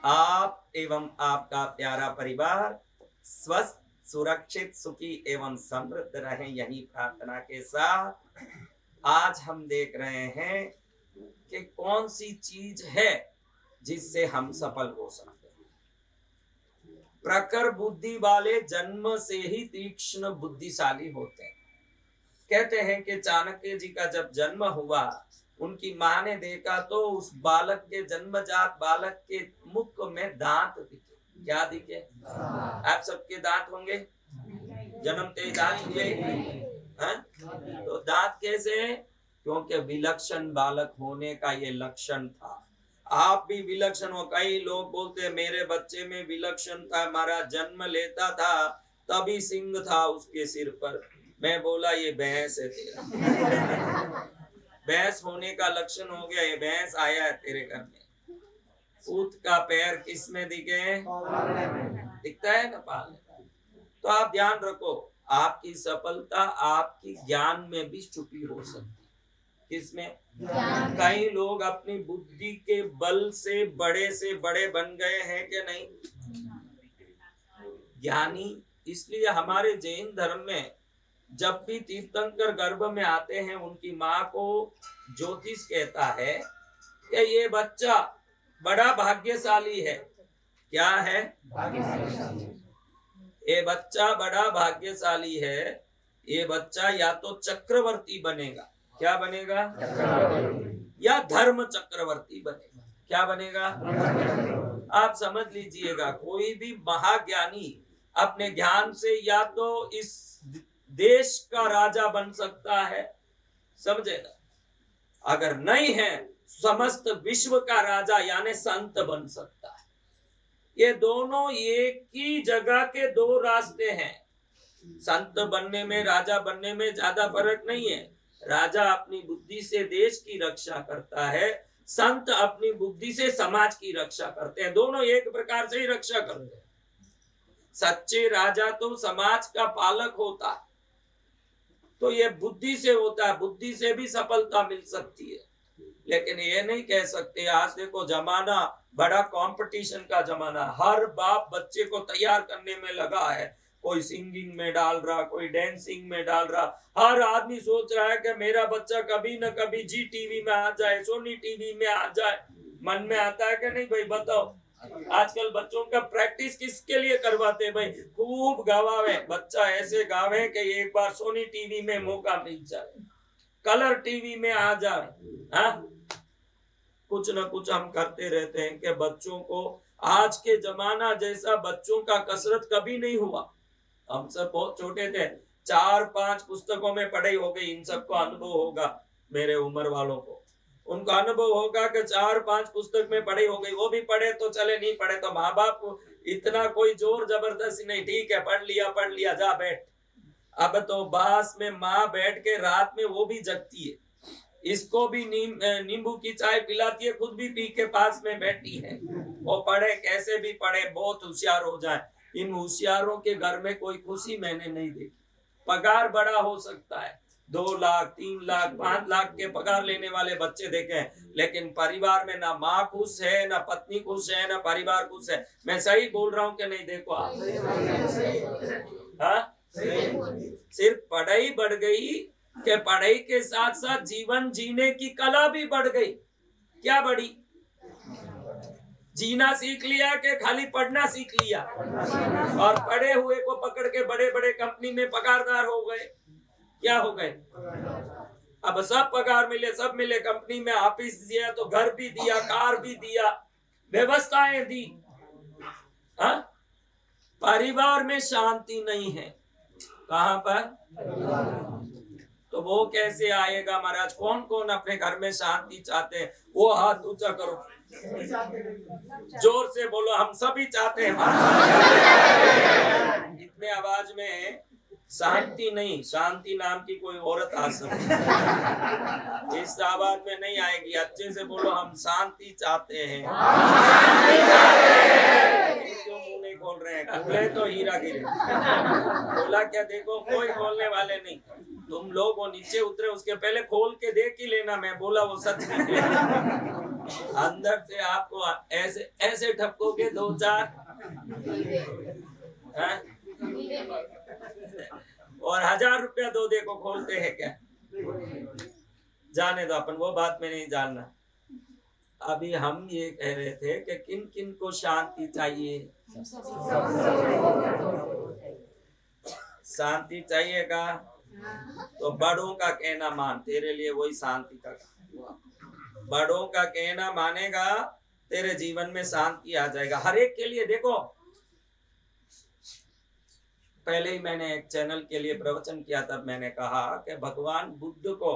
आप एवं आपका प्यारा परिवार स्वस्थ, सुरक्षित, सुखी एवं समृद्ध रहें, यही प्रार्थना के साथ आज हम देख रहे हैं कि कौन सी चीज है जिससे हम सफल हो सकते हैं। प्रखर बुद्धि वाले जन्म से ही तीक्ष्ण बुद्धिशाली होते हैं। कहते हैं कि चाणक्य जी का जब जन्म हुआ, उनकी माँ ने देखा तो उस बालक के, जन्मजात बालक के मुख में दांत दिखे। क्या दिखे? आप सबके दांत होंगे, जन्मते दांत हुए हैं? तो दांत कैसे? क्योंकि विलक्षण बालक होने का ये लक्षण था। आप भी विलक्षण हो। कई लोग बोलते हैं मेरे बच्चे में विलक्षण था, हमारा जन्म लेता था तभी सिंह था उसके सिर पर। मैं बोला ये भैंस है तेरा। भैंस होने का लक्षण हो गया, ये भैंस आया है तेरे घर में। ऊंट का पैर किस में दिखे? दिखता है ना, पाल। तो आप ध्यान रखो, आपकी सफलता आपकी ज्ञान में भी छुपी हो सकती है। किसमें? कई लोग अपनी बुद्धि के बल से बड़े बन गए हैं कि नहीं? ज्ञानी। इसलिए हमारे जैन धर्म में जब भी तीर्थंकर गर्भ में आते हैं, उनकी माँ को ज्योतिष कहता है कि ये बच्चा बड़ा भाग्यशाली है। क्या है? ये बच्चा बड़ा भाग्यशाली है। ये बच्चा या तो चक्रवर्ती बनेगा। क्या बनेगा? या धर्म चक्रवर्ती बनेगा। क्या बनेगा? आप समझ लीजिएगा, कोई भी महाज्ञानी अपने ज्ञान से या तो इस देश का राजा बन सकता है, समझे ना? अगर नहीं है, समस्त विश्व का राजा यानी संत बन सकता है। ये दोनों एक ही जगह के दो रास्ते हैं। संत बनने में, राजा बनने में ज्यादा फर्क नहीं है। राजा अपनी बुद्धि से देश की रक्षा करता है, संत अपनी बुद्धि से समाज की रक्षा करते हैं। दोनों एक प्रकार से ही रक्षा करते हैं। सच्चे राजा तो समाज का पालक होता है, तो ये बुद्धि से होता है। बुद्धि से भी सफलता मिल सकती है, लेकिन ये नहीं कह सकते। आज देखो, जमाना बड़ा कंपटीशन का जमाना। हर बाप बच्चे को तैयार करने में लगा है। कोई सिंगिंग में डाल रहा, कोई डांसिंग में डाल रहा। हर आदमी सोच रहा है कि मेरा बच्चा कभी न कभी जी टीवी में आ जाए, सोनी टीवी में आ जाए। मन में आता है कि नहीं भाई? बताओ, आजकल बच्चों का प्रैक्टिस किसके लिए करवाते भाई? खूब गवावे बच्चा, ऐसे गावे कि एक बार सोनी टीवी में मौका मिल जाए, कलर टीवी में आ जाए। हाँ, कुछ न कुछ हम करते रहते हैं कि बच्चों को, आज के जमाना जैसा बच्चों का कसरत कभी नहीं हुआ। हम सब बहुत छोटे थे, 4-5 पुस्तकों में पढ़ाई हो गई। इन सबको अनुभव होगा, मेरे उम्र वालों को उनका अनुभव होगा कि 4-5 पुस्तक में पढ़ाई हो गई। वो भी पढ़े तो चले, नहीं पढ़े तो माँ बाप को इतना कोई जोर जबरदस्ती नहीं, ठीक है पढ़ लिया जा बैठ। अब तो बास में माँ बैठ के रात में वो भी जगती है, इसको भी नींबू की चाय पिलाती है, खुद भी पी के पास में बैठी है। वो पढ़े कैसे भी पढ़े, बहुत होशियार हो जाए। इन होशियारों के घर में कोई खुशी मैंने नहीं देखी। पगार बड़ा हो सकता है, 2 लाख 3 लाख 5 लाख के पगार लेने वाले बच्चे देखे, लेकिन परिवार में ना माँ खुश है, ना पत्नी खुश है, ना परिवार खुश है। मैं सही बोल रहा हूँ कि नहीं? देखो आप, हाँ, सिर्फ पढ़ाई बढ़ गई कि पढ़ाई के साथ साथ जीवन जीने की कला भी बढ़ गई। क्या बढ़ी? जीना सीख लिया कि खाली पढ़ना सीख लिया? और पढ़े हुए को पकड़ के बड़े बड़े कंपनी में पगारदार हो गए। क्या हो गए? अब सब पगार मिले, सब मिले। कंपनी में ऑफिस दिया तो घर भी दिया, कार भी दिया, व्यवस्थाएं दी। हाँ? परिवार में शांति नहीं है। कहां पर? तो वो कैसे आएगा महाराज? कौन कौन अपने घर में शांति चाहते हैं? वो हाथ ऊंचा करो, जोर से बोलो, हम सभी चाहते हैं। इतने आवाज में शांति नहीं, शांति नाम की कोई औरत आ सकती, इस आवाज में नहीं आएगी। अच्छे से बोलो, हम शांति चाहते हैं। क्यों मुंह नहीं खोल रहे हैं? खुले तो हीरा गिरे। बोला क्या? देखो, कोई खोलने वाले नहीं। तुम लोग वो नीचे उतरे, उसके पहले खोल के देख ही लेना। मैं बोला वो सच नहीं है। अंदर से आपको ऐसे ऐसे ठपकोगे 2-4 हैं? और 1000 रुपया दो देखो खोलते हैं क्या? जाने दो, अपन वो बात में नहीं जानना। अभी हम ये कह रहे थे कि किन किन को शांति चाहिए? शांति चाहिएगा तो बड़ों का कहना मान, तेरे लिए वही शांति का काम। बड़ों का कहना मानेगा, तेरे जीवन में शांति आ जाएगा हर एक के लिए। देखो, पहले ही मैंने एक चैनल के लिए प्रवचन किया, तब मैंने कहा कि भगवान बुद्ध को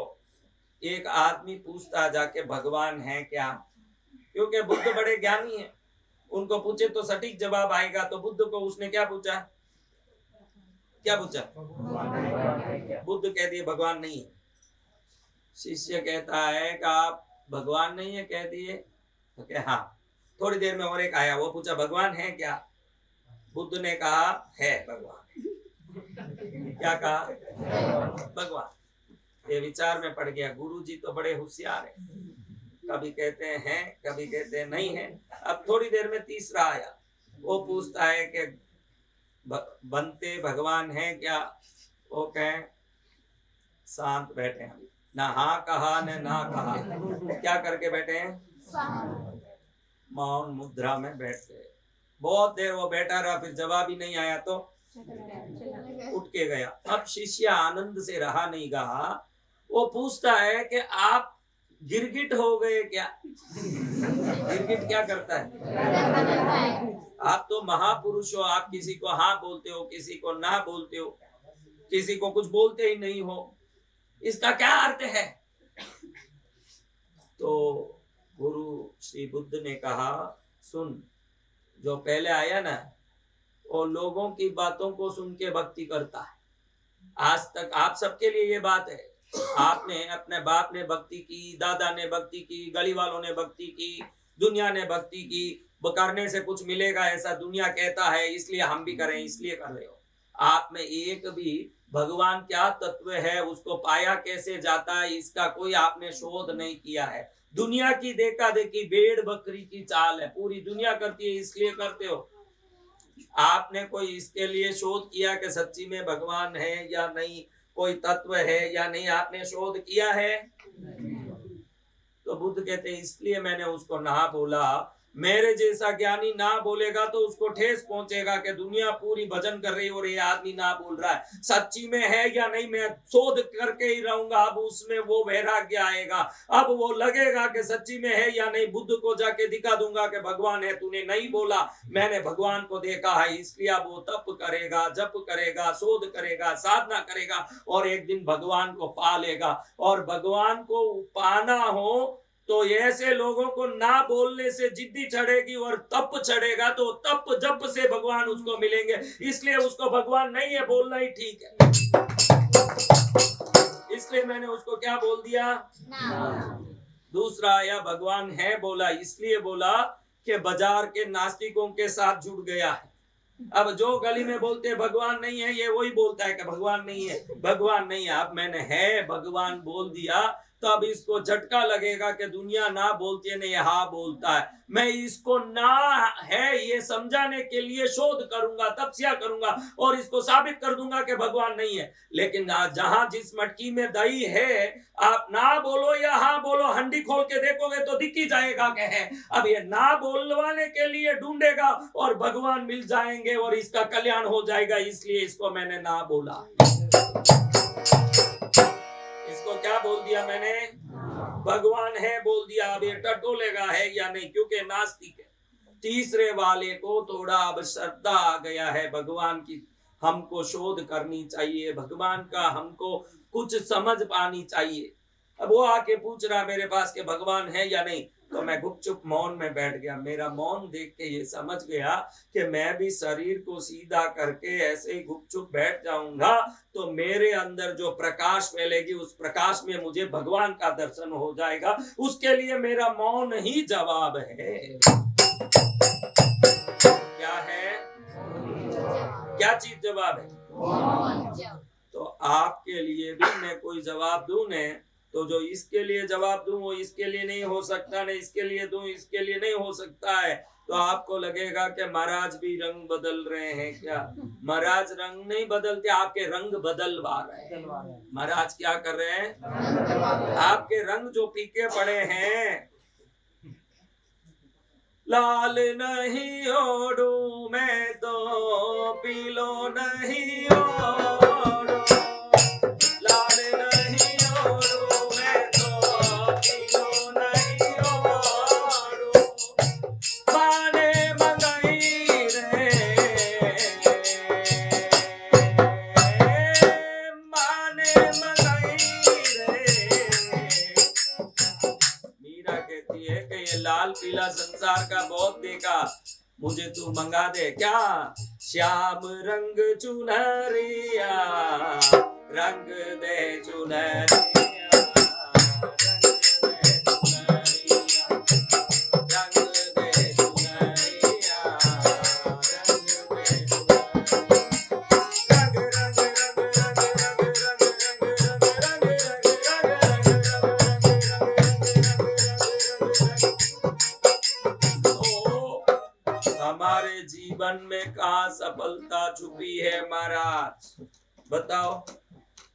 एक आदमी पूछता जाके भगवान है क्या, क्योंकि बुद्ध बड़े ज्ञानी हैं, उनको पूछे तो सटीक जवाब आएगा। तो बुद्ध को उसने क्या पूछा? क्या पूछा? बुद्ध कह दिए भगवान नहीं है। शिष्य कहता है कि आप भगवान नहीं है कह दिए, तो क्या? हाँ। थोड़ी देर में और एक आया, वो पूछा भगवान है क्या? बुद्ध ने कहा है भगवान। क्या कहा? भगवान। ये विचार में पड़ गया। गुरुजी तो बड़े होशियार है, कभी कहते हैं कभी कहते हैं नहीं है। अब थोड़ी देर में तीसरा आया, वो पूछता है कि बनते भगवान है क्या? वो कहें शांत बैठे हैं, ना हाँ कहा न ना कहा, क्या करके बैठे हैं? मौन मुद्रा में बैठ गए। बहुत देर वो बैठा रहा, फिर जवाब ही नहीं आया तो उठ के गया। अब शिष्य आनंद से रहा नहीं गया, वो पूछता है कि आप गिरगिट हो गए क्या? गिरगिट क्या करता है? आप तो महापुरुष हो, आप किसी को हाँ बोलते हो, किसी को ना बोलते हो, किसी को कुछ बोलते ही नहीं हो, इसका क्या अर्थ है? तो गुरु श्री बुद्ध ने कहा, सुन, जो पहले आया ना, वो लोगों की बातों को सुन के भक्ति करता है। आज तक आप सबके लिए ये बात है, आपने अपने बाप ने भक्ति की, दादा ने भक्ति की, गली वालों ने भक्ति की, दुनिया ने भक्ति की। करने से कुछ मिलेगा ऐसा दुनिया कहता है, इसलिए हम भी करें, इसलिए कर रहे हो। आप में एक भी भगवान क्या तत्व है, उसको पाया कैसे जाता है, इसका कोई आपने शोध नहीं किया है। दुनिया की देखा देखी भेड़ बकरी की चाल है, पूरी दुनिया करती है, इसलिए करते हो। आपने कोई इसके लिए शोध किया कि सच्ची में भगवान है या नहीं, कोई तत्व है या नहीं, आपने शोध किया है? तो बुद्ध कहते हैं इसलिए मैंने उसको ना बोला। मेरे जैसा ज्ञानी ना बोलेगा तो उसको ठेस पहुंचेगा कि दुनिया पूरी भजन कर रही और ये आदमी ना बोल रहा है, सच्ची में है या नहीं, मैं शोध करके ही रहूंगा। अब उसमें वो वैराग्य आएगा, अब वो लगेगा कि सच्ची में है या नहीं। बुद्ध को जाके दिखा दूंगा कि भगवान है, तूने नहीं बोला, मैंने भगवान को देखा है। इसलिए अब वो तप करेगा, जप करेगा, शोध करेगा, साधना करेगा और एक दिन भगवान को पा लेगा। और भगवान को पाना हो तो ऐसे लोगों को ना बोलने से जिद्दी चढ़ेगी और तप चढ़ेगा, तो तप जप से भगवान उसको मिलेंगे। इसलिए उसको भगवान नहीं है बोलना ही ठीक है। इसलिए मैंने उसको क्या बोल दिया? दूसरा आया भगवान है बोला, इसलिए बोला कि बाजार के नास्तिकों के साथ जुड़ गया है। अब जो गली में बोलते भगवान नहीं है, ये वही बोलता है कि भगवान नहीं है, भगवान नहीं है। अब मैंने है भगवान बोल दिया, तो अब इसको झटका लगेगा कि दुनिया ना बोलती है, नहीं हाँ बोलता है। मैं इसको ना है ये समझाने के लिए शोध करूंगा, तपस्या करूंगा और इसको साबित कर दूंगा कि भगवान नहीं है। लेकिन जहां जिस मटकी में दही है, आप ना बोलो या हाँ बोलो, हंडी खोल के देखोगे तो दिख ही जाएगा कि है। अब ये ना बोलवाने के लिए ढूंढेगा और भगवान मिल जाएंगे और इसका कल्याण हो जाएगा। इसलिए इसको मैंने ना बोला। इसको क्या बोल दिया मैंने? भगवान है बोल दिया। अब ये टटोलेगा है या नहीं, क्योंकि नास्तिक है। तीसरे वाले को थोड़ा अब श्रद्धा आ गया है भगवान की, हमको शोध करनी चाहिए, भगवान का हमको कुछ समझ पानी चाहिए। अब वो आके पूछ रहा मेरे पास कि भगवान है या नहीं, तो मैं गुपचुप मौन में बैठ गया। मेरा मौन देख के ये समझ गया कि मैं भी शरीर को सीधा करके ऐसे ही गुपचुप बैठ जाऊंगा तो मेरे अंदर जो प्रकाश फैलेगी, उस प्रकाश में मुझे भगवान का दर्शन हो जाएगा। उसके लिए मेरा मौन ही जवाब है। क्या है? क्या चीज जवाब है? तो आपके लिए भी मैं कोई जवाब दूं ने, तो तो जो इसके लिए जवाब दूं वो इसके लिए नहीं हो सकता, नहीं इसके लिए दूं इसके लिए नहीं हो सकता है, तो आपको लगेगा कि महाराज भी रंग बदल रहे हैं क्या? महाराज रंग नहीं बदलते, आपके रंग बदलवा रहे हैं। महाराज क्या कर रहे हैं? आपके रंग जो फीके पड़े हैं, लाल नहीं ओढ़ू मैं तो पीलो नहीं ओढ़ू, लाल नहीं ओढ़ू मैं तो पीलो नहीं ओढ़ू, माने मंगई रे, माने मंगई रे। मीरा कहती है कि ये लाल पीला संसार का बहुत देखा, मुझे तू मंगा दे क्या? श्याम रंग चुनरिया, रंग दे चुनरिया, रंग दे चुनरिया, रंग दे हमारे जीवन में कहाँ सफलता छुपी है महाराज? बताओ।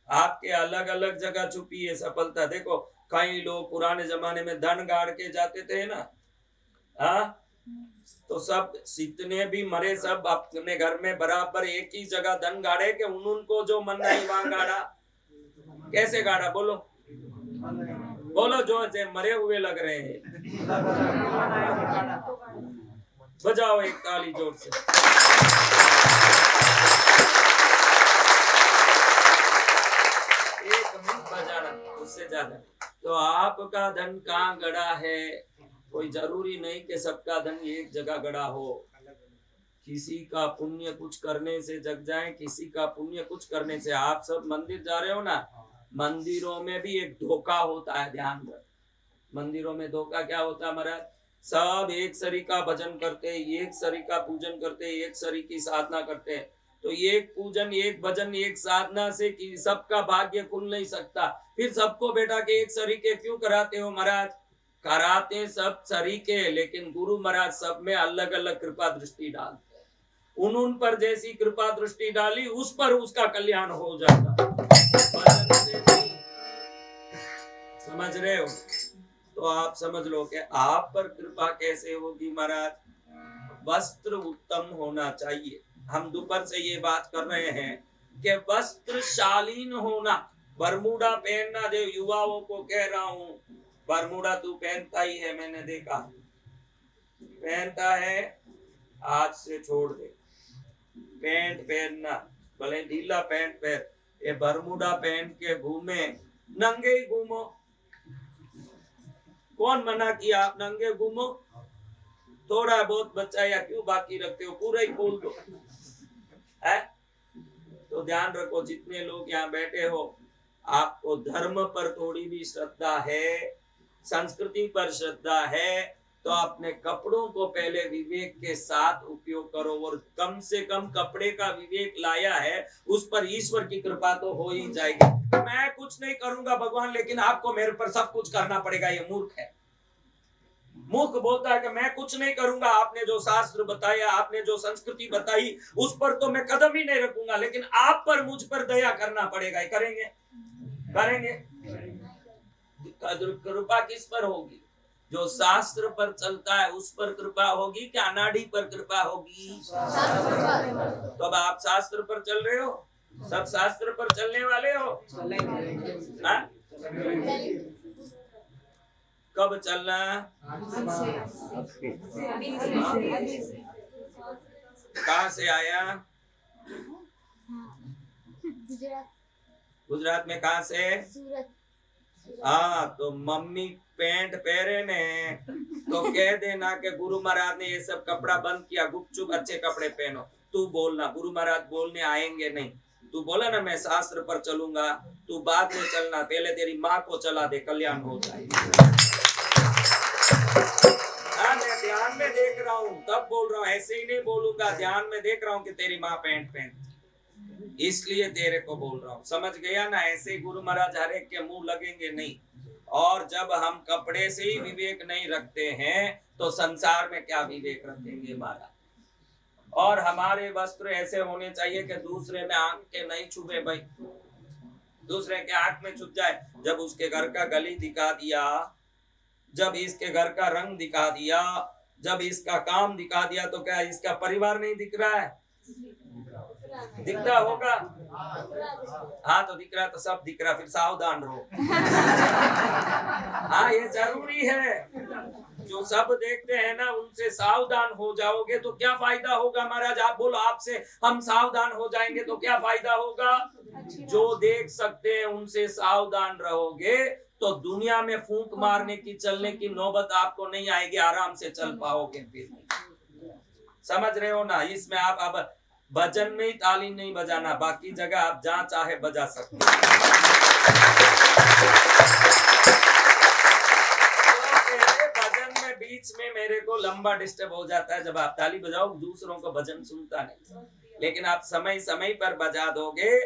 आपके अलग अलग जगह छुपी है सफलता। देखो कई लोग पुराने जमाने में धन गाड़ के जाते थे ना, हाँ, तो सब जितने भी मरे सब अपने घर में बराबर एक ही जगह धन गाड़े कि उनको जो मन नहीं वहां गाड़ा। कैसे गाड़ा? बोलो बोलो, जो मरे हुए लग रहे हैं। बजाओ एक ताली जोर से। एक मिनट बजाना, उससे ज्यादा। तो आपका धन कहाँ गड़ा है? कोई जरूरी नहीं कि सबका धन एक जगह गड़ा हो। किसी का पुण्य कुछ करने से जग जाए, किसी का पुण्य कुछ करने से। आप सब मंदिर जा रहे हो ना, मंदिरों में भी एक धोखा होता है, ध्यान रख। मंदिरों में धोखा क्या होता है महाराज? सब एक सरी का भजन करते, एक सरी का पूजन करते, एक सरी की साधना करते हैं। तो एक पूजन, एक भजन, एक साधना से कि सबका भाग्य खुल नहीं सकता। फिर सबको बेटा के एक सरी के क्यों कराते हो महाराज? कराते सब सरी के, लेकिन गुरु महाराज सब में अलग अलग कृपा दृष्टि डालते हैं। उन पर जैसी कृपा दृष्टि डाली उस पर उसका कल्याण हो जाता। भजन से नहीं। समझ रहे हो? तो आप समझ लो कि आप पर कृपा कैसे होगी महाराज? वस्त्र उत्तम होना चाहिए। हम दोपहर से ये बात कर रहे हैं कि वस्त्र शालीन होना, बरमूडा पहनना। जो युवाओं को कह रहा हूँ, बरमूडा तू पहनता ही है, मैंने देखा पहनता है, आज से छोड़ दे। पैंट पहनना, भले ढीला पैंट पहन, ये बरमूडा पहन के घूमे, नंगे ही घूमो। कौन मना किया? आप नंगे घूमो। थोड़ा बहुत बच्चा या क्यों बाकी रखते हो? पूरा ही खोल दो है। तो ध्यान रखो, जितने लोग यहाँ बैठे हो, आपको धर्म पर थोड़ी भी श्रद्धा है, संस्कृति पर श्रद्धा है, तो अपने कपड़ों को पहले विवेक के साथ उपयोग करो। और कम से कम कपड़े का विवेक लाया है, उस पर ईश्वर की कृपा तो हो ही जाएगी। मैं कुछ नहीं करूंगा भगवान, लेकिन आपको मेरे पर सब कुछ करना पड़ेगा, ये मूर्ख है। मूर्ख बोलता है कि मैं कुछ नहीं करूंगा, आपने जो शास्त्र बताया, आपने जो संस्कृति बताई, उस पर तो मैं कदम ही नहीं रखूंगा, लेकिन आप पर, मुझ पर दया करना पड़ेगा। करेंगे? करेंगे। कृपा किस पर होगी? जो शास्त्र पर चलता है उस पर कृपा होगी, क्या अनाड़ी पर कृपा होगी? तो अब आप शास्त्र पर चल रहे हो, सब शास्त्र पर चलने वाले हो। कब चलना? कहाँ से आया? गुजरात में। कहाँ से? हाँ, तो मम्मी पैंट पहरे ने तो कह देना कि गुरु महाराज ने ये सब कपड़ा बंद किया, गुपचुप अच्छे कपड़े पहनो। तू बोलना, गुरु महाराज बोलने आएंगे नहीं। तू बोला ना मैं शास्त्र पर चलूंगा, तू बाद में चलना, पहले तेरी माँ को चला दे, कल्याण हो जाएगा। मैं ध्यान में देख रहा हूँ तब बोल रहा हूँ, ऐसे ही नहीं बोलूंगा। ध्यान में देख रहा हूँ कि तेरी माँ पैंट पहन, इसलिए तेरे को बोल रहा हूँ। समझ गया ना? ऐसे गुरु महाराज हर एक के मुंह लगेंगे नहीं। और जब हम कपड़े से ही विवेक नहीं रखते हैं तो संसार में क्या विवेक रखेंगे महाराज। और हमारे वस्त्र ऐसे होने चाहिए कि दूसरे में आंख के नहीं छुपे भाई, दूसरे के आंख में छुप जाए। जब उसके घर का गली दिखा दिया, जब इसके घर का रंग दिखा दिया, जब इसका काम दिखा दिया, तो क्या इसका परिवार नहीं दिख रहा है? दिखता होगा। हाँ तो दिख रहा तो सब दिख रहा, फिर सावधान रहो। हाँ ये जरूरी है, जो सब देखते हैं ना उनसे सावधान हो जाओगे तो क्या फायदा होगा महाराज। आप बोलो, आपसे हम सावधान हो जाएंगे तो क्या फायदा होगा। जो देख सकते हैं उनसे सावधान रहोगे तो दुनिया में फूंक मारने की चलने की नौबत आपको नहीं आएगी, आराम से चल पाओगे। फिर समझ रहे हो ना। इसमें आप अब भजन में ही ताली नहीं बजाना, बाकी जगह आप जहाँ चाहे बजा सकते हो। भजन में बीच में मेरे को लंबा डिस्टर्ब हो जाता है, जब आप ताली बजाओ दूसरों को भजन सुनता नहीं, लेकिन आप समय समय पर बजा दोगे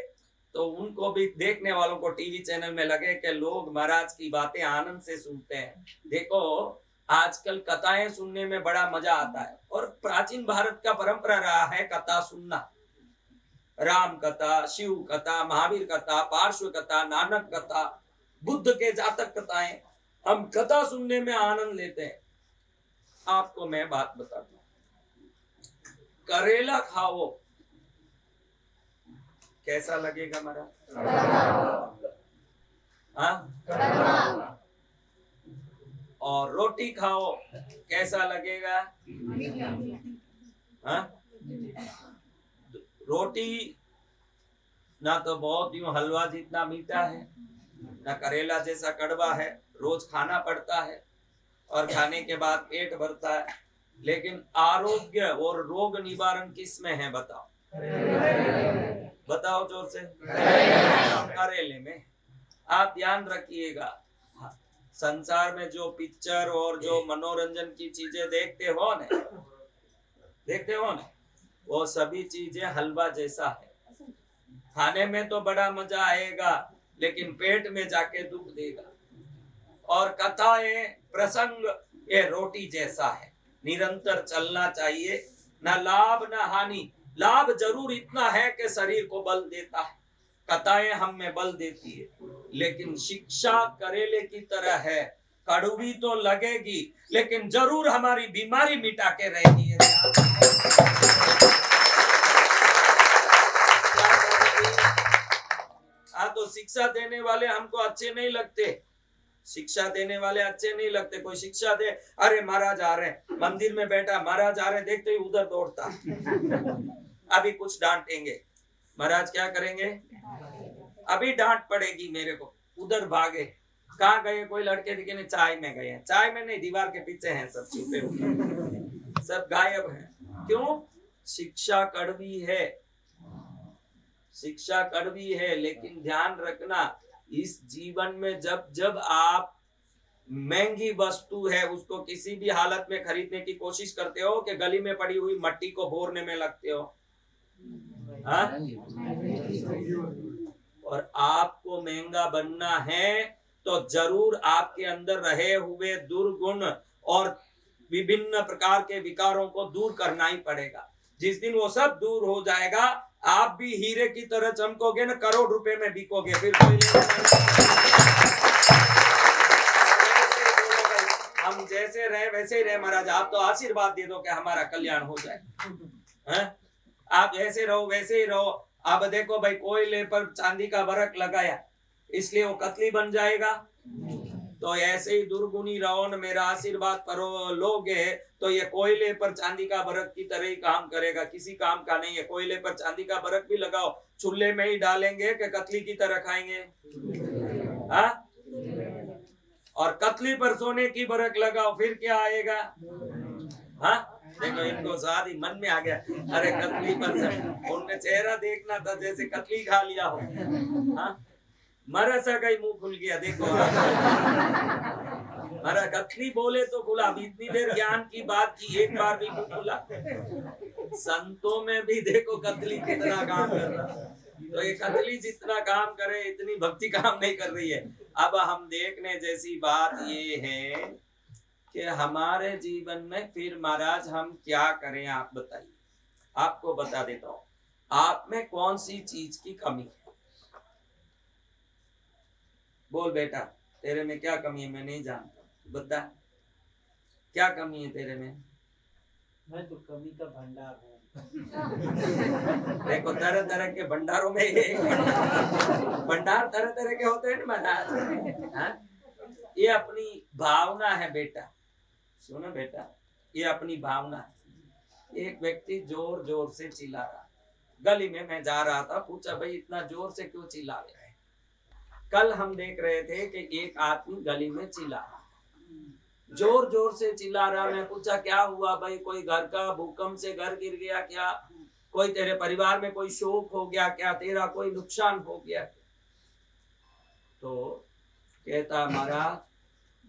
तो उनको भी, देखने वालों को टीवी चैनल में लगे कि लोग महाराज की बातें आनंद से सुनते हैं। देखो आजकल कथाएं सुनने में बड़ा मजा आता है, और प्राचीन भारत का परंपरा रहा है कथा सुनना। राम कथा, शिव कथा, महावीर कथा, पार्श्व कथा, नानक कथा, बुद्ध के जातक कथाएं, हम कथा सुनने में आनंद लेते हैं। आपको मैं बात बताता हूं, करेला खाओ कैसा लगेगा महाराज। हाँ, और रोटी खाओ कैसा लगेगा। हाँ, रोटी ना तो बहुत यूं हलवा जितना मीठा है, ना करेला जैसा कड़वा है, रोज खाना पड़ता है और खाने के बाद पेट भरता है। लेकिन आरोग्य और रोग निवारण किस में है बताओ, बताओ जोर से। करेले में। आप ध्यान रखिएगा, संसार में जो पिक्चर और जो मनोरंजन की चीजें देखते हो ना, वो सभी चीजें हलवा जैसा है। खाने में तो बड़ा मजा आएगा लेकिन पेट में जाके दुख देगा। और कथाएं, प्रसंग ये रोटी जैसा है, निरंतर चलना चाहिए, ना लाभ ना हानि। लाभ जरूर इतना है कि शरीर को बल देता है, कथाएं हम में बल देती है, लेकिन शिक्षा करेले की तरह है, कड़वी तो लगेगी लेकिन जरूर हमारी बीमारी मिटा के रहेगी। हाँ तो शिक्षा देने वाले हमको अच्छे नहीं लगते, शिक्षा देने वाले अच्छे नहीं लगते। कोई शिक्षा दे, अरे महाराज आ रहे हैं, मंदिर में बैठा महाराज आ रहे हैं, देखते ही उधर दौड़ता। अभी कुछ डांटेंगे, महाराज क्या करेंगे, अभी डांट पड़ेगी मेरे को, उधर भागे। कहाँ गए, कोई लड़के दिखे नहीं, चाय में गए हैं। चाय में नहीं, दीवार के पीछे हैं सब छुपे हुए, सब गायब हैं। क्यों? शिक्षा कड़वी है, शिक्षा कड़वी है। लेकिन ध्यान रखना, इस जीवन में जब जब आप महंगी वस्तु है उसको किसी भी हालत में खरीदने की कोशिश करते हो कि गली में पड़ी हुई मट्टी को भोरने में लगते हो। हाँ? और आपको महंगा बनना है तो जरूर आपके अंदर रहे हुए दुर्गुण और विभिन्न प्रकार के विकारों को दूर करना ही पड़ेगा। जिस दिन वो सब दूर हो जाएगा, आप भी हीरे की तरह चमकोगे ना, करोड़ रुपए में बिकोगे। फिर कोई हम जैसे रहे वैसे ही रहे महाराज, आप तो आशीर्वाद दे दो कि हमारा कल्याण हो जाए। हैं? आप ऐसे रहो वैसे ही रहो। अब देखो भाई, कोयले पर चांदी का वर्क लगाया इसलिए वो कतली बन जाएगा। तो ऐसे ही दुर्गुणी रहो न, मेरा आशीर्वाद करो लोगे तो ये कोयले पर चांदी का बरक की तरह ही काम करेगा, किसी काम का नहीं है। कोयले पर चांदी का बरक भी लगाओ, चूल्हे में ही डालेंगे कि कतली की तरह खाएंगे। हाँ? और कतली पर सोने की बरक लगाओ, फिर क्या आएगा। हाँ? देखो इनको शादी मन में आ गया, अरे कतली पर से उनने चेहरा देखना था जैसे कतली खा लिया हो। हाँ? मरा सा कहीं मुंह खुल गया। देखो मरा कतली बोले तो खुला, अभी इतनी देर ज्ञान की बात की, एक बार भी मुंह खुला। संतों में भी देखो कतली कितना काम कर रहा। तो ये कतली जितना काम करे इतनी भक्ति काम नहीं कर रही है। अब हम देखने जैसी बात ये है कि हमारे जीवन में फिर महाराज हम क्या करें, आप बताइए। आपको बता देता हूँ, आप में कौन सी चीज की कमी है? बोल बेटा, तेरे में क्या कमी है? मैं नहीं जानता, बता क्या कमी है तेरे में? मैं तो कमी का भंडार हूँ। देखो तरह तरह के भंडारों में एक भंडार तरह तरह के होते हैं ना महाराज। हाँ? ये अपनी भावना है बेटा, सुनो बेटा, ये अपनी भावना है। एक व्यक्ति जोर जोर से चिल्ला रहा, गली में मैं जा रहा था, पूछा भाई इतना जोर से क्यों चिल्ला रहे हैं? कल हम देख रहे थे कि एक आदमी गली में चिल्ला रहा, जोर जोर से चिल्ला रहा। मैं पूछा क्या हुआ भाई, कोई घर का भूकंप से घर गिर गया क्या? कोई तेरे परिवार में कोई शोक हो गया क्या? तेरा कोई नुकसान हो गया क्या? तो कहता महाराज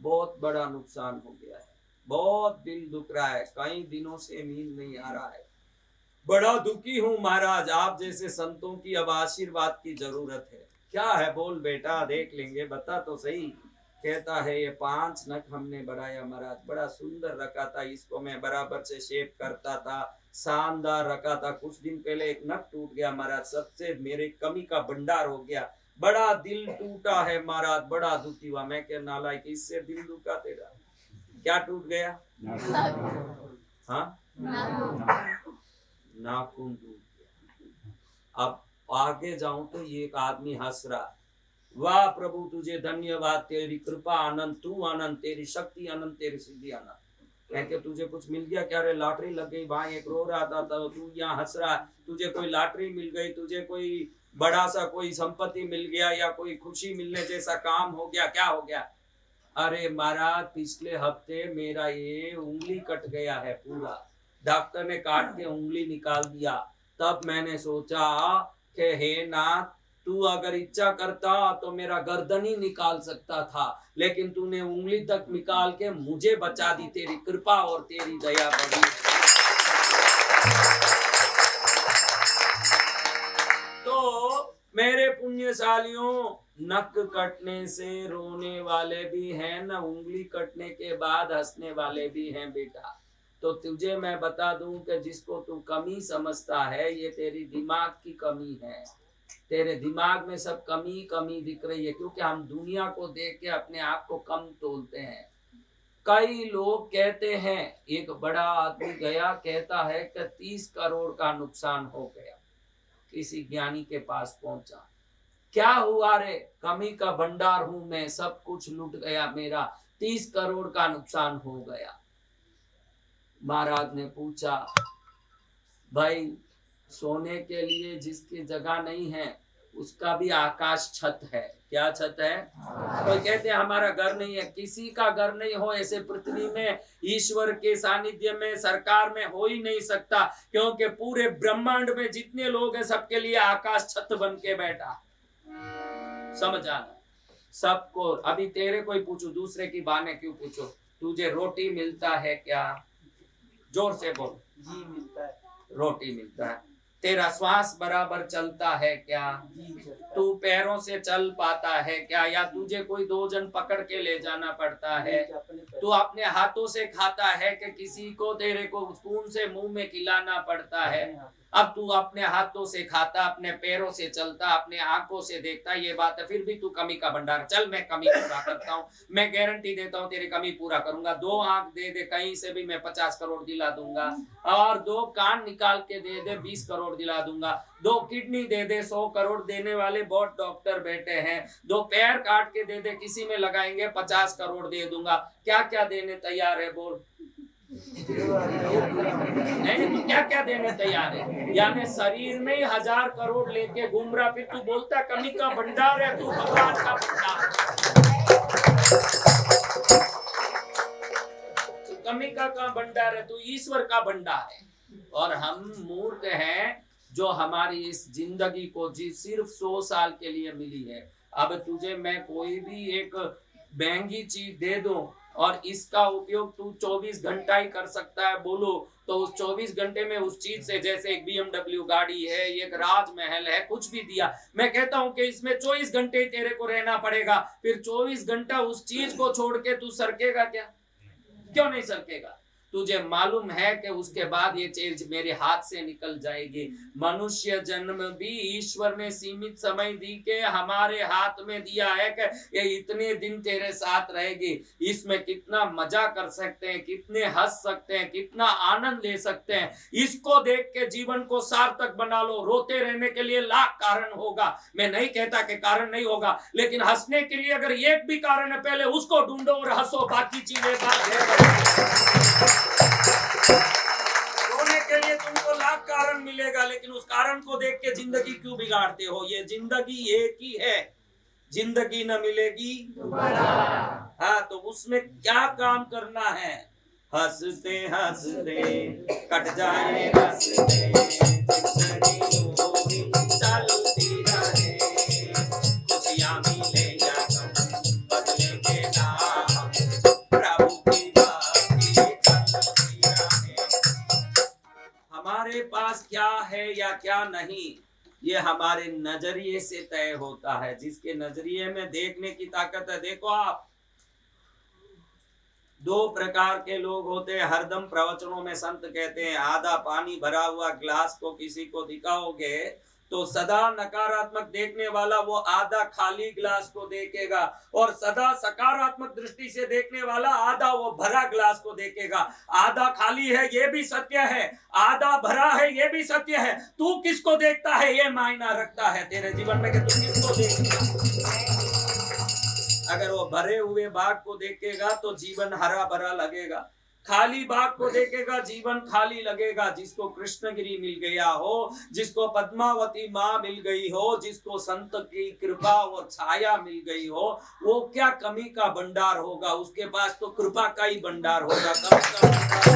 बहुत बड़ा नुकसान हो गया है, बहुत दिल दुख रहा है, कई दिनों से नींद नहीं आ रहा है, बड़ा दुखी हूँ महाराज, आप जैसे संतों की अब आशीर्वाद की जरूरत है। क्या है बोल बेटा, देख लेंगे, बता तो सही। कहता है ये 5 नख हमने बढ़ाया महाराज, बड़ा सुंदर रखा था, इसको मैं बराबर से शेप करता था, शानदार रखा था। कुछ दिन पहले एक नख टूट गया महाराज, सबसे मेरे कमी का भंडार हो गया, बड़ा दिल टूटा है महाराज, बड़ा दुखी हुआ। मैं क्या नालायक, इससे दिल दुखा तेरा? क्या टूट गया? हाँ, नाखून टूट गया। अब आगे जाऊं तो ये एक आदमी हंस रहा, वाह प्रभु तुझे धन्यवाद, तेरी कृपा अनंत, तू अनंत, तेरी शक्ति अनंत, तेरी सिद्धि अनंत। कहते तुझे कुछ मिल गया क्या रे? लॉटरी लग गई, भाई एक रो रहा था तो तू यहाँ हंस रहा, तुझे कोई लॉटरी मिल गई, तुझे कोई बड़ा सा कोई संपत्ति मिल गया, या कोई खुशी मिलने जैसा काम हो गया, क्या हो गया? अरे महाराज पिछले हफ्ते मेरा ये उंगली कट गया है पूरा, डॉक्टर ने काट के उंगली निकाल दिया। तब मैंने सोचा कि हे नाथ, तू अगर इच्छा करता तो मेरा गर्दन ही निकाल सकता था, लेकिन तूने उंगली तक निकाल के मुझे बचा दी, तेरी कृपा और तेरी दया बड़ी। तो मेरे पुण्यशालियों, नक कटने से रोने वाले भी हैं न, उंगली कटने के बाद हंसने वाले भी हैं बेटा। तो तुझे मैं बता दूं कि जिसको तू कमी समझता है, ये तेरी दिमाग की कमी है। तेरे दिमाग में सब कमी कमी दिख रही है, क्योंकि हम दुनिया को देख के अपने आप को कम तोलते हैं। कई लोग कहते हैं, एक बड़ा आदमी गया, कहता है कि 30 करोड़ का नुकसान हो गया, किसी ज्ञानी के पास पहुंचा, क्या हुआ रे? कमी का भंडार हूं मैं, सब कुछ लूट गया मेरा, 30 करोड़ का नुकसान हो गया। महाराज ने पूछा, भाई सोने के लिए जिसकी जगह नहीं है उसका भी आकाश छत है। क्या छत है? कोई कहते हैं हमारा घर नहीं है, किसी का घर नहीं हो ऐसे पृथ्वी में, ईश्वर के सानिध्य में, सरकार में हो ही नहीं सकता, क्योंकि पूरे ब्रह्मांड में जितने लोग हैं सबके लिए आकाश छत बन के बैठा। समझ आना सबको। अभी तेरे कोई पूछो, दूसरे की बाने क्यों पूछो? तुझे रोटी मिलता है क्या? जोर से बोल। जी मिलता है। रोटी मिलता है। तेरा श्वास बराबर चलता है क्या? तू पैरों से चल पाता है क्या, या तुझे कोई 2 जन पकड़ के ले जाना पड़ता है? तू अपने हाथों से खाता है कि किसी को तेरे को स्पून से मुंह में खिलाना पड़ता है? अब तू अपने हाथों से खाता, अपने पैरों से चलता, अपने आंखों से देखता, ये बात है, फिर भी तू कमी का भंडार। चल मैं कमी पूरा करता हूँ, मैं गारंटी देता हूँ तेरी कमी पूरा करूंगा। 2 आंख दे दे कहीं से भी, मैं 50 करोड़ दिला दूंगा, और 2 कान निकाल के दे दे 20 करोड़ दिला दूंगा, 2 किडनी दे दे 100 करोड़ देने वाले बहुत डॉक्टर बैठे हैं, 2 पैर काट के दे दे किसी में लगाएंगे 50 करोड़ दे दूंगा। क्या क्या देने तैयार है बोल? नहीं तो क्या क्या देने तैयार है? यानी शरीर में 1000 करोड़ लेके घूम रहा, फिर तू बोलता कमी का भंडार है, तू भगवान का भंडार। तू कमी का भंडार है, तू ईश्वर का भंडार है। और हम मूर्ख हैं जो हमारी इस जिंदगी को जी सिर्फ 100 साल के लिए मिली है। अब तुझे मैं कोई भी एक महंगी चीज दे दूं और इसका उपयोग तू 24 घंटा ही कर सकता है बोलो, तो उस 24 घंटे में उस चीज से, जैसे एक BMW गाड़ी है, एक राजमहल है, कुछ भी दिया, मैं कहता हूं कि इसमें 24 घंटे तेरे को रहना पड़ेगा, फिर 24 घंटा उस चीज को छोड़ के तू सरकेगा क्या? क्यों नहीं सरकेगा? तुझे मालूम है कि उसके बाद ये चीज मेरे हाथ से निकल जाएगी। मनुष्य जन्म भी ईश्वर ने सीमित समय दी के हमारे हाथ में दिया है कि ये इतने दिन तेरे साथ रहेगी। इसमें कितना मजा कर सकते हैं, कितने हंस सकते हैं, कितना आनंद ले सकते हैं। इसको देख के जीवन को सार्थक बना लो। रोते रहने के लिए लाख कारण होगा, मैं नहीं कहता कि कारण नहीं होगा, लेकिन हंसने के लिए अगर एक भी कारण है, पहले उसको ढूंढो और हंसो, बाकी चीजें बात है। रोने के लिए तुमको लाख कारण मिलेगा, लेकिन उस कारण को देख के जिंदगी क्यों बिगाड़ते हो? ये जिंदगी एक ही है, जिंदगी न मिलेगी दोबारा। हाँ, तो उसमें क्या काम करना है? हंसते हंसते कट जाए हंसते, जिंदगी चलती रहे, खुशियां मिले या गम बदलेंगे ना, प्रभु की भक्ति चलती रहे। हमारे पास क्या है या क्या नहीं, ये हमारे नजरिए से तय होता है। जिसके नजरिए में देखने की ताकत है, देखो आप, दो प्रकार के लोग होते हैं। हरदम प्रवचनों में संत कहते हैं, आधा पानी भरा हुआ ग्लास को किसी को दिखाओगे तो सदा नकारात्मक देखने वाला वो आधा खाली ग्लास को देखेगा, और सदा सकारात्मक दृष्टि से देखने वाला आधा वो भरा ग्लास को देखेगा। आधा खाली है ये भी सत्य है, आधा भरा है ये भी सत्य है। तू किसको देखता है ये मायना रखता है तेरे जीवन में कि तू किसको देखता है। अगर वो भरे हुए बाग को देखेगा तो जीवन हरा भरा लगेगा, खाली बाग को देखेगा जीवन खाली लगेगा। जिसको कृष्णगिरी मिल गया हो, जिसको पद्मावती माँ मिल गई हो, जिसको संत की कृपा और छाया मिल गई हो, वो क्या कमी का भंडार होगा? उसके पास तो कृपा का ही भंडार होगा, कमी का भंडार।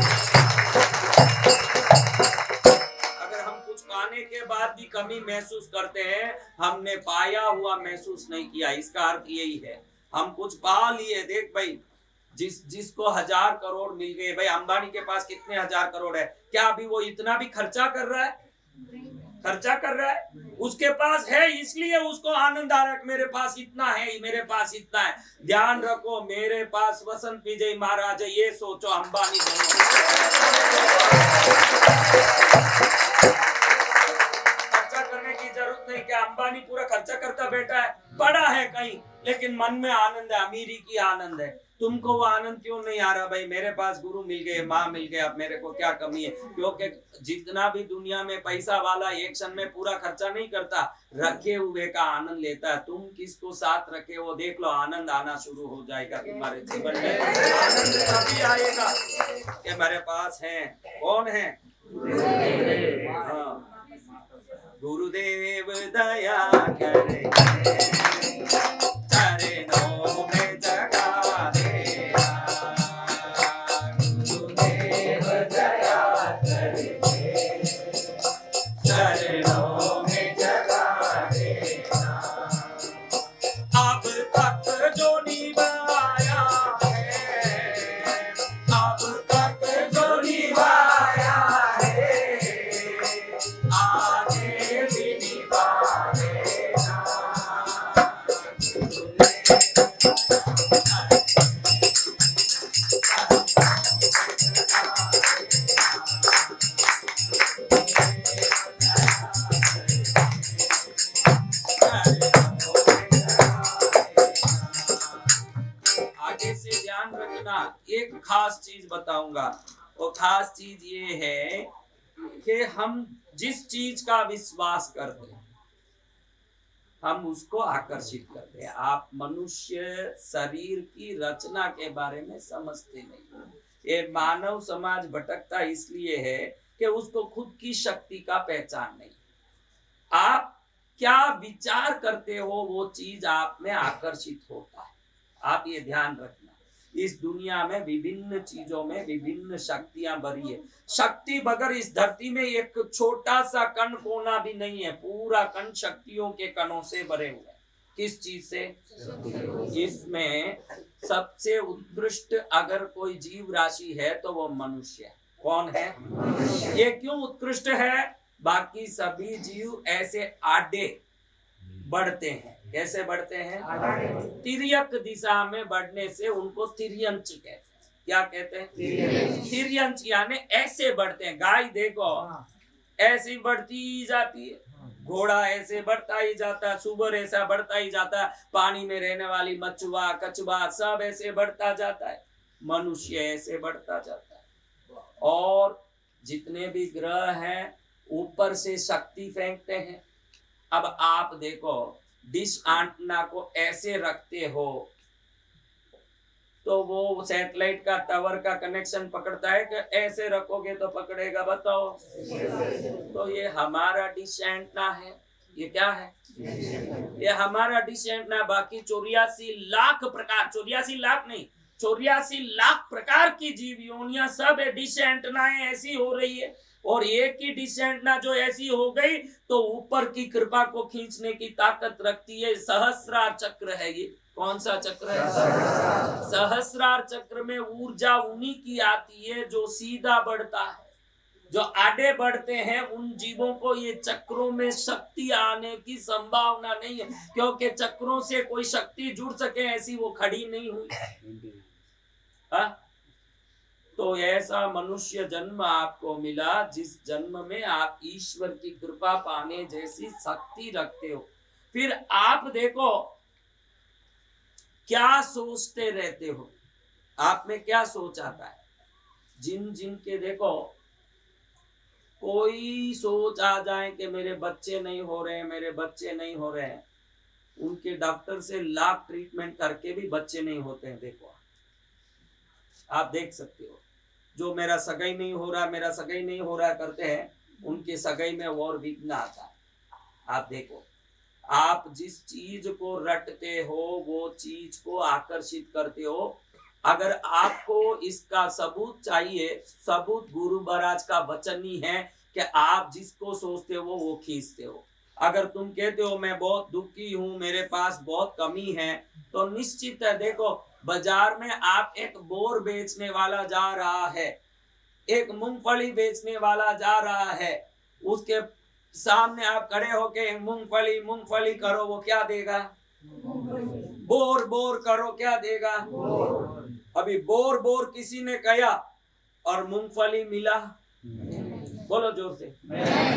अगर हम कुछ पाने के बाद भी कमी महसूस करते हैं, हमने पाया हुआ महसूस नहीं किया, इसका अर्थ यही है। हम कुछ पा लिए, देख भाई, जिसको 1000 करोड़ मिल गए, भाई अंबानी के पास कितने 1000 करोड़ है, क्या अभी वो इतना भी खर्चा कर रहा है? खर्चा कर रहा है? उसके पास है इसलिए उसको आनंद आ रहा है, मेरे पास इतना है, मेरे पास इतना है। ध्यान रखो, मेरे पास वसंत विजय महाराज है, ये सोचो अंबानी खर्चा करने की जरूरत नहीं। क्या अंबानी पूरा खर्चा करता बैठा है? पड़ा है कहीं, लेकिन मन में आनंद है, अमीरी की आनंद है। तुमको वो आनंद क्यों नहीं आ रहा? भाई मेरे पास गुरु मिल गए, माँ मिल गए, अब मेरे को क्या कमी है? क्योंकि जितना भी दुनिया में पैसा वाला एक क्षण में पूरा खर्चा नहीं करता, रखे हुए का आनंद लेता है। तुम किसको साथ रखे हो देख लो, आनंद आना शुरू हो जाएगा तुम्हारे जीवन में। आनंद तभी आएगा कि मेरे पास है। कौन है? हाँ, गुरुदेव दया करे, चरणों में जगा दे, गुरुदेव दया करे, चरणों में जगा दे। अब तक जो निभाया है, अब तक जो निभाया है, आगे भी निभा देना। आगे से ध्यान रखना, एक खास चीज बताऊंगा। वो खास चीज ये है कि हम जिस चीज का विश्वास करते हैं, हम उसको आकर्षित करते हैं। आप मनुष्य शरीर की रचना के बारे में समझते नहीं। ये मानव समाज भटकता इसलिए है कि उसको खुद की शक्ति का पहचान नहीं। आप क्या विचार करते हो वो चीज आप में आकर्षित होता है। आप ये ध्यान रखना, इस दुनिया में विभिन्न चीजों में विभिन्न शक्तियां भरी है। शक्ति बगैर इस धरती में एक छोटा सा कण कोना भी नहीं है, पूरा कण शक्तियों के कणों से भरे हुए हैं। किस चीज से? इसमें सबसे उत्कृष्ट अगर कोई जीव राशि है तो वो मनुष्य है। कौन है? ये क्यों उत्कृष्ट है? बाकी सभी जीव ऐसे आगे बढ़ते हैं। कैसे बढ़ते हैं? तिर्यक दिशा में बढ़ने से उनको तिर्यंच कहते हैं। क्या कहते हैं? तिर्यंच यानी ऐसे बढ़ते हैं। गाय देखो ऐसी बढ़ती जाती है, घोड़ा ऐसे बढ़ता ही जाता है, सुअर ऐसा बढ़ता ही जाता है, पानी में रहने वाली मछुआ कछुआ सब ऐसे बढ़ता जाता है, मनुष्य ऐसे बढ़ता जाता है। और जितने भी ग्रह हैं ऊपर से शक्ति फेंकते हैं। अब आप देखो डिश एंटीना को ऐसे रखते हो तो वो सैटेलाइट का टावर का कनेक्शन पकड़ता है कि ऐसे रखोगे तो पकड़ेगा? बताओ। तो ये हमारा डिश एंटीना है। ये क्या है? ये हमारा डिश एंटीना। बाकी 84 लाख प्रकार, 84 लाख नहीं, 84 लाख प्रकार की जीव योनियां सब डिश एंटीनाएं ऐसी हो रही है। और एक ही डिश एंटीना जो ऐसी हो गई तो ऊपर की कृपा को खींचने की ताकत रखती है। सहस्रार चक्र है ये। कौन सा चक्र है? सहस्रार चक्र में ऊर्जा उन्हीं की आती है जो सीधा बढ़ता है। जो आगे बढ़ते हैं उन जीवों को ये चक्रों में शक्ति आने की संभावना नहीं है, क्योंकि चक्रों से कोई शक्ति जुड़ सके ऐसी वो खड़ी नहीं हुई। हाँ? तो ऐसा मनुष्य जन्म आपको मिला जिस जन्म में आप ईश्वर की कृपा पाने जैसी शक्ति रखते हो। फिर आप देखो क्या सोचते रहते हो, आप में क्या सोच आता है। जिन के देखो कोई सोच आ जाए कि मेरे बच्चे नहीं हो रहे, मेरे बच्चे नहीं हो रहे हैं, उनके डॉक्टर से लाख ट्रीटमेंट करके भी बच्चे नहीं होते हैं। देखो आप देख सकते हो, जो मेरा सगाई नहीं हो रहा, मेरा सगाई नहीं हो रहा करते हैं, उनके सगाई में और विघ्न आता है। आप देखो, आप जिस चीज को रटते हो वो चीज को आकर्षित करते हो। अगर आपको इसका सबूत चाहिए, सबूत गुरु महाराज का वचन ही है कि आप जिसको सोचते हो वो खींचते हो। अगर तुम कहते हो मैं बहुत दुखी हूँ, मेरे पास बहुत कमी है, तो निश्चित है। देखो बाजार में आप एक बोर बेचने वाला जा रहा है, एक मूंगफली बेचने वाला जा रहा है, उसके सामने आप खड़े होके मूंगफली मूंगफली करो, वो क्या देगा? बोर बोर करो, क्या देगा? अभी बोर बोर किसी ने कहा और मूंगफली मिला, बोलो जोर से।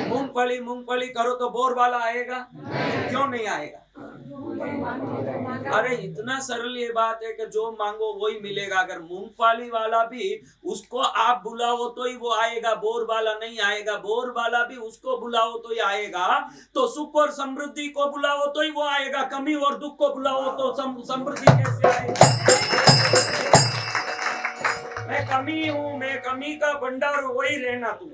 मूंगफली मूंगफली करो तो बोर वाला आएगा? क्यों नहीं आएगा? अरे इतना सरल ये बात है कि जो मांगो वही मिलेगा। अगर मूंगफली वाला भी उसको आप बुलाओ तो ही वो आएगा, बोर वाला नहीं आएगा। बोर वाला भी उसको बुलाओ तो ही आएगा। तो सुख और समृद्धि को बुलाओ तो ही वो आएगा, कमी और दुख को बुलाओ तो समृद्धि कैसे आएगी? मैं कमी हूँ, मैं कमी का भंडार, वही रहना तू।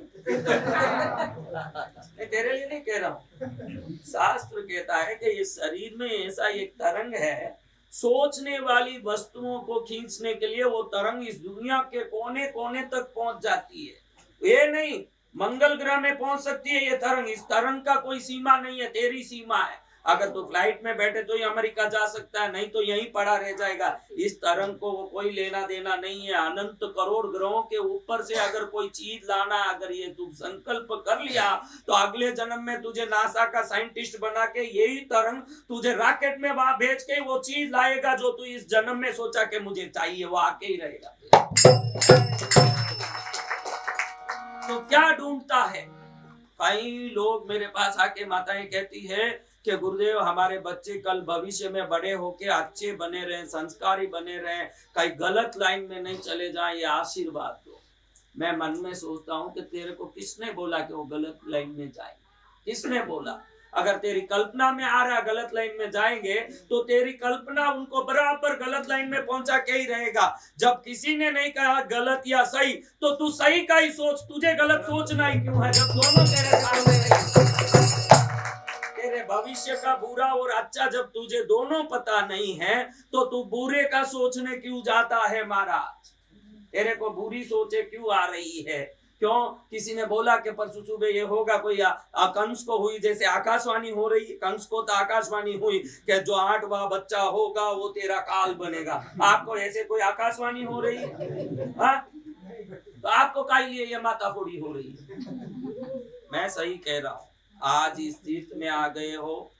मैं तेरे लिए नहीं कह रहा हूँ। शास्त्र कहता है कि ये शरीर में ऐसा एक तरंग है, सोचने वाली वस्तुओं को खींचने के लिए वो तरंग इस दुनिया के कोने कोने तक पहुंच जाती है। ये नहीं मंगल ग्रह में पहुंच सकती है ये तरंग। इस तरंग का कोई सीमा नहीं है, तेरी सीमा है। अगर तो फ्लाइट में बैठे तो ही अमेरिका जा सकता है, नहीं तो यहीं पड़ा रह जाएगा। इस तरंग को वो कोई लेना देना नहीं है। अनंत करोड़ ग्रहों के ऊपर से अगर कोई चीज लाना, अगर ये तू संकल्प कर लिया तो अगले जन्म में तुझे नासा का साइंटिस्ट बना के यही तरंग तुझे रॉकेट में वहां भेज के वो चीज लाएगा जो तू इस जन्म में सोचा कि मुझे चाहिए, वो आके ही रहेगा। तो क्या ढूंढता है? कई लोग मेरे पास आके माताएं कहती है कि गुरुदेव हमारे बच्चे कल भविष्य में बड़े होके अच्छे बने रहे, संस्कारी बने रहे, कहीं गलत लाइन में नहीं चले जाएं, ये आशीर्वाद दो। मैं मन में सोचता हूँ कि तेरे को किसने बोला कि वो गलत लाइन में जाए? किसने बोला? अगर तेरी कल्पना में आ रहा गलत लाइन में जाएंगे तो तेरी कल्पना उनको बराबर गलत लाइन में पहुंचा के ही रहेगा। जब किसी ने नहीं कहा गलत या सही तो तू सही का ही सोच, तुझे गलत सोचना ही क्यों है? जब दोनों तेरे सामने, तेरे भविष्य का बुरा और अच्छा जब तुझे दोनों पता नहीं है तो तू बुरे का सोचने क्यों जाता है? महाराज तेरे को बुरी सोचे क्यों आ रही है? क्यों? किसी ने बोला कि परसों सुबह ये होगा, कोई कंस को हुई, जैसे आकाशवाणी हो रही है, कंस को तो आकाशवाणी हुई कि जो 8वां बच्चा होगा वो तेरा काल बनेगा। आपको ऐसे कोई आकाशवाणी हो रही है? हाँ? तो आपको काहे लिए ये माता फोड़ी हो रही है? मैं सही कह रहा हूं, आज इस स्थिति में आ गए हो,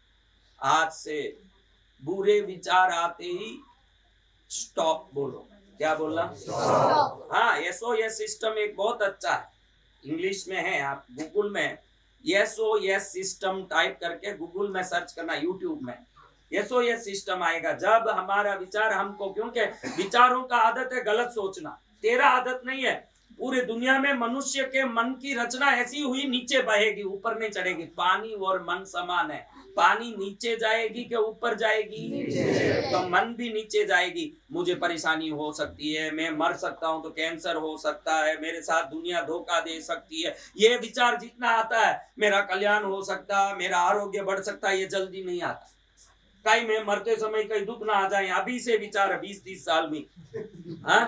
आज से बुरे विचार आते ही स्टॉप बोलो। क्या बोलना? हाँ, SOS सिस्टम एक बहुत अच्छा है, इंग्लिश में है, आप गूगल में SOS सिस्टम टाइप करके गूगल में सर्च करना, यूट्यूब में SOS सिस्टम आएगा। जब हमारा विचार हमको, क्योंकि विचारों का आदत है गलत सोचना, तेरा आदत नहीं है। पूरी दुनिया में मनुष्य के मन की रचना ऐसी हुई, नीचे बहेगी ऊपर नहीं चढ़ेगी। पानी और मन समान है, पानी नीचे जाएगी कि ऊपर जाएगी? तो मन भी नीचे जाएगी। मुझे परेशानी हो सकती है, मैं मर सकता हूं, तो कैंसर हो सकता है, मेरे साथ दुनिया धोखा दे सकती है, ये विचार जितना आता है, मेरा कल्याण हो सकता है, मेरा आरोग्य बढ़ सकता है, ये जल्दी नहीं आता। कहीं मैं मरते समय कहीं दुख ना आ जाए, अभी से विचार है 20-30 साल में। हाँ,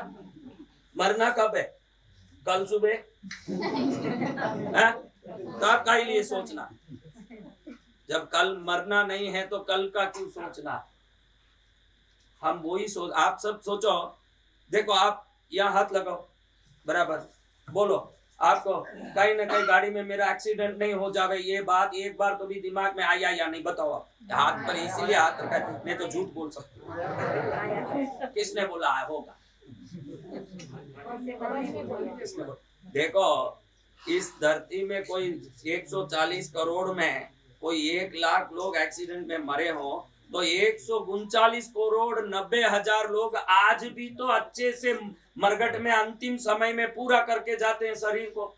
मरना कब है? कल सुबह। तो आप कहीं लिए सोचना, जब कल मरना नहीं है तो कल का क्यों सोचना? हम वही सोच, आप सब सोचो। देखो, आप यहाँ हाथ लगाओ, बराबर बोलो, आपको कहीं ना कहीं गाड़ी में मेरा एक्सीडेंट नहीं हो जावे, ये बात एक बार तो भी दिमाग में आया या नहीं? बताओ। आप हाथ पर इसीलिए हाथ रखा है, नहीं तो झूठ बोल सकते हो। किसने बोला है होगा? देखो, इस धरती में कोई 140 करोड़ में कोई 1 लाख लोग एक्सीडेंट में मरे हो, तो 139 करोड़ 90,000 लोग आज भी तो अच्छे से मरघट में अंतिम समय में पूरा करके जाते हैं शरीर को।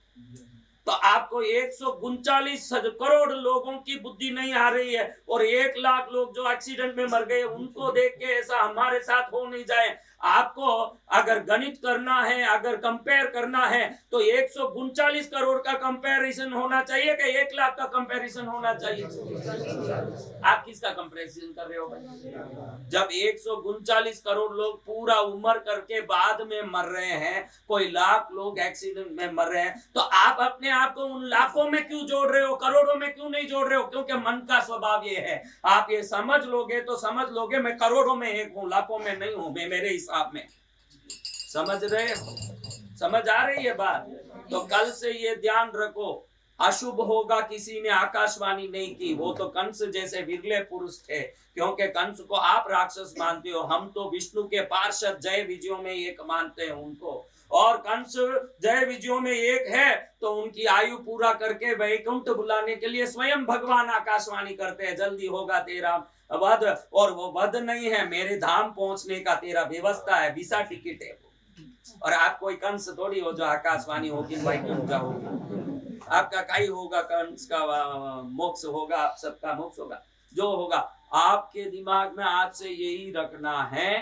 तो आपको 139 करोड़ लोगों की बुद्धि नहीं आ रही है, और 1 लाख लोग जो एक्सीडेंट में मर गए, उनको देख के ऐसा हमारे साथ हो नहीं जाए। आपको अगर गणित करना है, अगर कंपेयर करना है, तो 139 करोड़ का कंपैरिजन होना चाहिए कि 1 लाख का कंपैरिजन होना चाहिए? आप किसका कंपैरिजन कर रहे हो भाई? जब 139 करोड़ लोग पूरा उम्र करके बाद में मर रहे हैं, कोई लाख लोग एक्सीडेंट में मर रहे हैं, तो आप अपने आप को उन लाखों में क्यों जोड़ रहे हो, करोड़ों में क्यों नहीं जोड़ रहे हो? क्योंकि मन का स्वभाव ये है। आप ये समझ लोगे तो समझ लोगे मैं करोड़ों में एक हूं, लाखों में नहीं हूं, मैं मेरे हिसाब में। समझ रहे हो? समझ आ रही है बात? तो कल से ये ध्यान रखो, अशुभ होगा किसी ने आकाशवाणी नहीं की, वो तो कंस जैसे विरले पुरुष थे। क्योंकि कंस को आप राक्षस मानते हो, हम तो विष्णु के पार्षद जय विजयों में एक मानते हैं उनको। और कंस जय विजयों में एक है, तो उनकी आयु पूरा करके वैकुंठ बुलाने के लिए स्वयं भगवान आकाशवाणी करते हैं, जल्दी होगा तेरा वध। और वो वध नहीं है, मेरे धाम पहुंचने का तेरा व्यवस्था है, वीसा टिकट है। और आप कोई कंस थोड़ी हो जो आकाशवाणी होगी वैकुंठ जाओगे। आपका कई होगा, कंस का मोक्ष होगा, आप सबका मोक्ष होगा, जो होगा। आपके दिमाग में आज से यही रखना है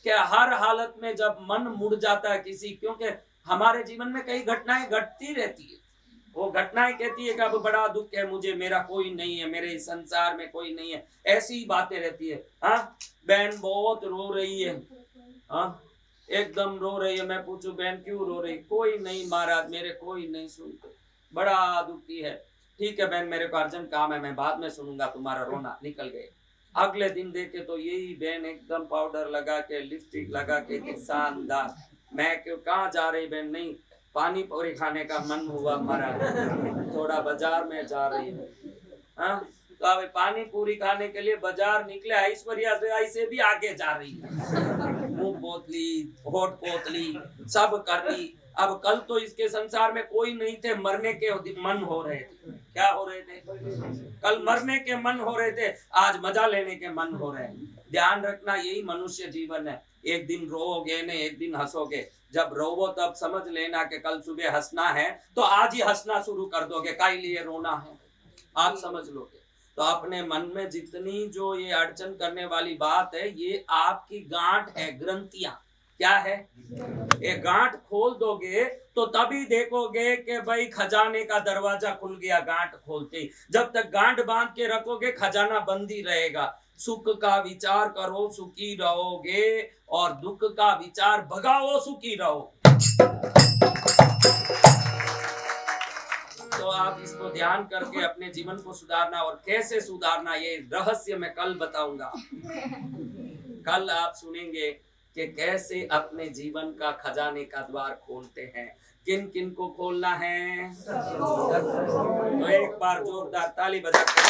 कि हर हालत में जब मन मुड़ जाता है किसी, क्योंकि हमारे जीवन में कई घटनाएं घटती रहती है, वो घटनाएं कहती है कि अब बड़ा दुख है मुझे, मेरा कोई नहीं है, मेरे इस संसार में कोई नहीं है, ऐसी बातें रहती है। हाँ, बहन बहुत रो रही है, हाँ एकदम रो रही है। मैं पूछूं बहन क्यों रो रही? कोई नहीं महाराज, मेरे कोई नहीं सुनते, बड़ा दुखी है। ठीक है बहन, मेरे को अर्जेंट काम है, मैं बाद में सुनूंगा तुम्हारा रोना। निकल गए। अगले दिन देखे तो यही बहन एकदम पाउडर लगा के, लिपस्टिक लगा के, शानदार। मैं क्यों, कहाँ जा रही बहन? नहीं, पानी पूरी खाने का मन हुआ महाराज, थोड़ा बाजार में जा रही है। हाँ, तो अब पानी पूरी खाने के लिए बाजार निकले, ऐश्वर्या से भी आगे जा रही है, मुंह पोतली, होठ पोतली, सब कर ली। अब कल तो इसके संसार में कोई नहीं थे, मरने के मन हो रहे थे। क्या हो रहे थे? कल मरने के मन हो रहे थे, आज मजा लेने के मन हो रहे हैं। ध्यान रखना, यही मनुष्य जीवन है। एक दिन रोओगे ने, एक दिन हंसोगे। जब रोवो तब समझ लेना कि कल सुबह हंसना है, तो आज ही हंसना शुरू कर दोगे, काहे लिए रोना है आप समझ लोगे। तो अपने मन में जितनी जो ये अड़चन करने वाली बात है, ये आपकी गांठ है, ग्रंथियां। क्या है? ये गांठ खोल दोगे तो तभी देखोगे कि भाई खजाने का दरवाजा खुल गया। गांठ खोलते, जब तक गांठ बांध के रखोगे खजाना बंद ही रहेगा। सुख का विचार करो, सुखी रहोगे, और दुख का विचार भगाओ, सुखी रहो। तो आप इसको ध्यान करके अपने जीवन को सुधारना, और कैसे सुधारना ये रहस्य मैं कल बताऊंगा। कल आप सुनेंगे कि कैसे अपने जीवन का खजाने का द्वार खोलते हैं, किन किन को खोलना है। तो एक बार जोरदार ताली बजा के